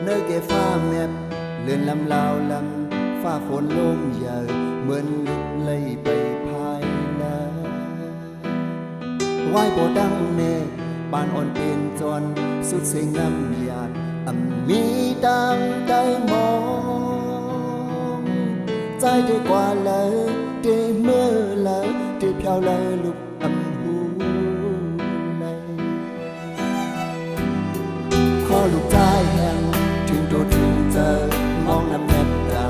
nơi ghé pha mẹp lên lầm lao lầm pha phồn lôm giờ mượn lúc lấy bầy phai lá quay bộ đăng nè bàn ổn tiền tròn suốt sinh năm nhạtมีดังได้มองใจได้กว่าเลยได้เมื่อเลยได้เพียวเลยลุกหูเลยขอลูกใจแห่งถึงตัวถึงเจอมองน้ำแนบตา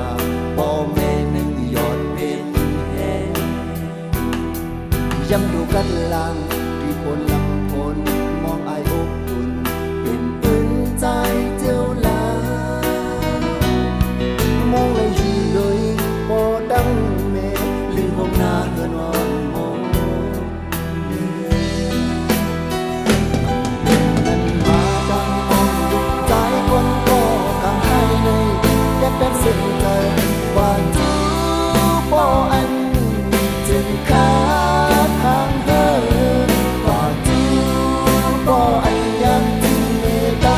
พ่อแม่หนึ่งยอดเป็นแห่ย้ำดูกันลังที่บนลำพนมองอายอบอุ่นเป็นปืนใจเจ้าลามองเลยอยู่เลยพอดังเมลืมห้องหน้าเงินวันมองนั่นมาดังมองดุใจคนก็ทำให้ในแยกเป็นสิ่งเธอว่าทุกพ่ออันจึงขาดทางเธอว่าทุกพ่ออันยังจึงเมตตา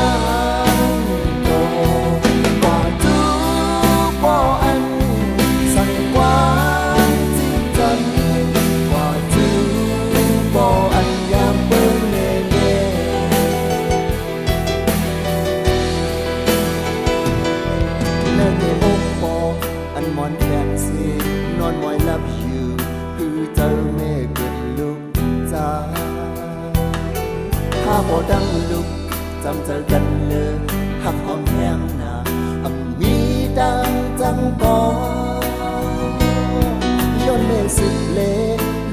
มอนแคนซีนอนมอยลับอยู่คือเจอแม่เกิดลูกจ้าถ้าบ่ดังลุกจำเจอกันเลยหักหอมแห้งหนามีดังจังก่อนย้อนแม่สุดเล่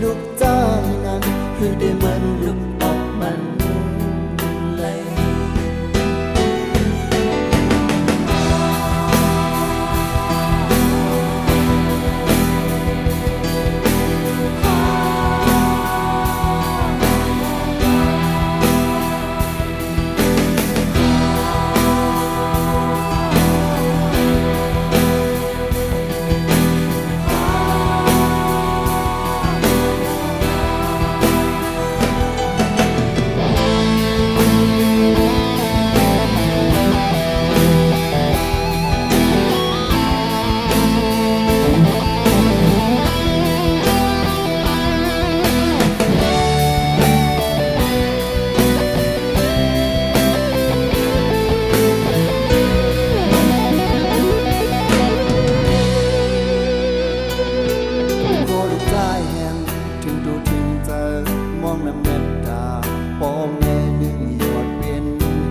ลูกจ้านั้นคือได้เหมือนลูกออกมันเลยมองน้ำเม็ดตาพ่อแม่หนึ่งยอดเป็น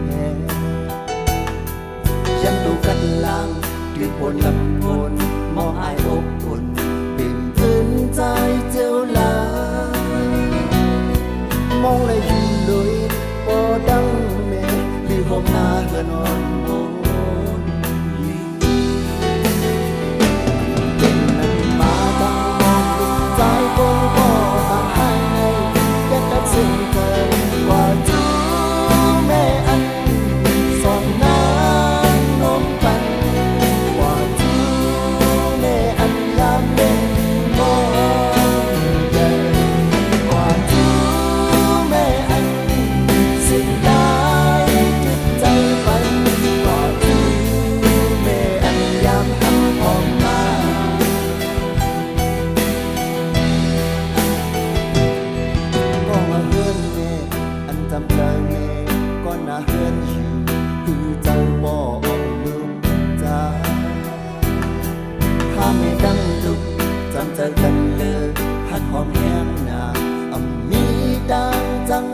แห่ย้ำดูกันลังด้วยผลลำพนมองอายอบอุ่นเป็นพื้นใจเจ้าลามองเลยอยู่เลยพอดังแม่หรือห้องหน้าเงินอ่อนโอนเฮือนอยู่คือเจ้าบ่ออกลูกจ้าถ้าไม่ดังลุกจำเจอกันเลยหักหอมแห้งหนามีดังจัง